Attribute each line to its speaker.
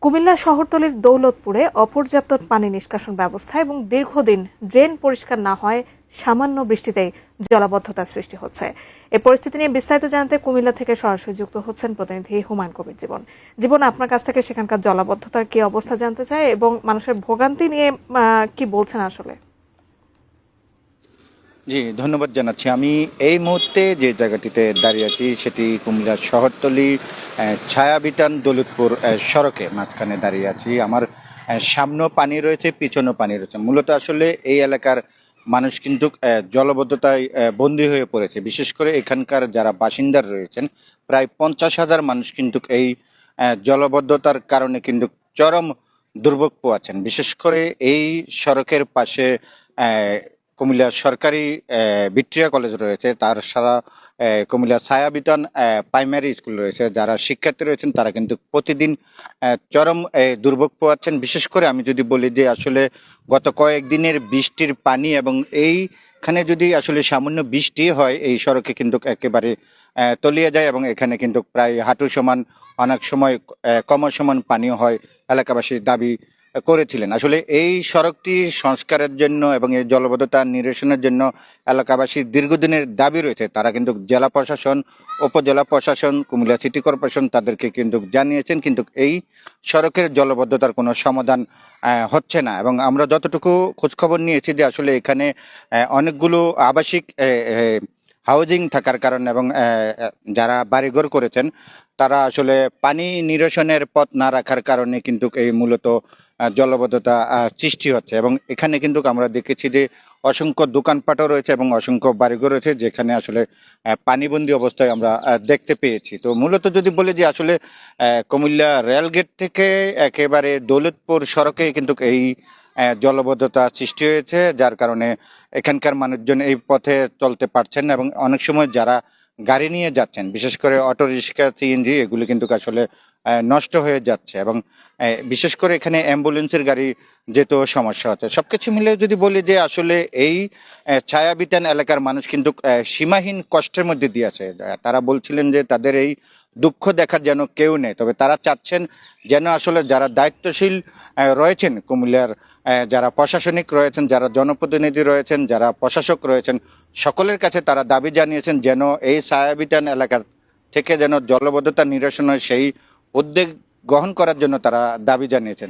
Speaker 1: কুমিল্লা শহরতলির দৌলতপুরে অপর্যাপ্ত পানি নিষ্কাশন ব্যবস্থা এবং দীর্ঘদিন ড্রেন পরিষ্কার না হয় সামান্য বৃষ্টিতেই জলাবদ্ধতা সৃষ্টি হচ্ছে। এই পরিস্থিতি নিয়ে বিস্তারিত জানাতে কুমিল্লা থেকে সরাসরি যুক্ত হচ্ছেন প্রতিনিধি হুমায়ুন কবির জীবন। জীবন, আপনার কাছ থেকে সেখানকার জলাবদ্ধতার কি অবস্থা জানতে চাই এবং মানুষের ভোগান্তি নিয়ে কি বলছেন আসলে?
Speaker 2: জি, ধন্যবাদ জানাচ্ছি। আমি এই মুহূর্তে যে জায়গাটিতে দাঁড়িয়ে আছি সেটি কুমিল্লার শহরতলি ছায়াবিতান দৌলতপুর সড়কে মাঝখানে দাঁড়িয়ে আছি। আমার সামনেও পানি রয়েছে, পিছনেও পানি রয়েছে। মূলত আসলে এই এলাকার মানুষ কিন্তু জলবদ্ধতায় বন্দী হয়ে পড়েছে। বিশেষ করে এখানকার যারা বাসিন্দার রয়েছেন, প্রায় 50,000 মানুষ কিন্তু এই জলবদ্ধতার কারণে কিন্তু চরম দুর্ভোগ পোয়াচ্ছেন। বিশেষ করে এই সড়কের পাশে কুমিল্লা সরকারি ভিক্টোরিয়া কলেজ রয়েছে, তার সারা কুমিল্লা ছায়াবিতান প্রাইমারি স্কুল রয়েছে। যারা শিক্ষার্থী রয়েছেন তারা কিন্তু প্রতিদিন চরম দুর্ভোগ পোয়াচ্ছেন। বিশেষ করে আমি যদি বলি যে আসলে গত কয়েকদিনের বৃষ্টির পানি এবং এইখানে যদি আসলে সামান্য বৃষ্টি হয় এই সড়কে কিন্তু একেবারে তলিয়ে যায় এবং এখানে কিন্তু প্রায় হাঁটু সমান, অনেক সময় কমর সমান পানিও হয়। এলাকাবাসীর দাবি করেছিলেন। আসলে এই সড়কটি সংস্কারের জন্য এবং এই জলবদ্ধতা নিরসনের জন্য এলাকাবাসীর দীর্ঘদিনের দাবি রয়েছে। তারা কিন্তু জেলা প্রশাসন, উপজেলা প্রশাসন, কুমিল্লা সিটি কর্পোরেশন তাদেরকে কিন্তু জানিয়েছেন, কিন্তু এই সড়কের জলবদ্ধতার কোনো সমাধান হচ্ছে না। এবং আমরা যতটুকু খোঁজখবর নিয়েছি যে আসলে এখানে অনেকগুলো আবাসিক হাউজিং থাকার কারণে এবং যারা বাড়িঘর করেছেন তারা আসলে পানি নিরসনের পথ না রাখার কারণে কিন্তু এই মূলত জলবদ্ধতা সৃষ্টি হচ্ছে। এবং এখানে কিন্তু আমরা দেখেছি যে অসংখ্য দোকানপাটও রয়েছে এবং অসংখ্য বাড়িঘর রয়েছে যেখানে আসলে পানিবন্দী অবস্থায় আমরা দেখতে পেয়েছি। তো মূলত যদি বলি যে আসলে কুমিল্লা রেলগেট থেকে একেবারে দৌলতপুর সড়কে কিন্তু এই জলবদ্ধতা সৃষ্টি হয়েছে, যার কারণে এখানকার মানুষজন এই পথে চলতে পারছেন না এবং অনেক সময় যারা গাড়ি নিয়ে যাচ্ছেন, বিশেষ করে অটো রিক্সা, সিএনজি, এগুলো কিন্তু আসলে নষ্ট হয়ে যাচ্ছে এবং বিশেষ করে এখানে অ্যাম্বুলেন্সের গাড়ি যেতেও সমস্যা হচ্ছে। সবকিছু মিলে যদি বলি যে আসলে এই ছায়াবিতান এলাকার মানুষ কিন্তু সীমাহীন কষ্টের মধ্যে দিয়ে আছে। তারা বলছিলেন যে তাদের এই দুঃখ দেখার যেন কেউ নেই, তবে তারা চাচ্ছেন যেন আসলে যারা দায়িত্বশীল রয়েছেন কুমিল্লার, যারা প্রশাসনিক রয়েছেন, যারা জনপ্রতিনিধি রয়েছেন, যারা প্রশাসক রয়েছেন, সকলের কাছে তারা দাবি জানিয়েছেন যেন এই ছায়াবিতান এলাকার থেকে যেন জলবদ্ধতা নিরসনের সেই উদ্যোগ গ্রহণ করার জন্য তারা দাবি জানিয়েছেন।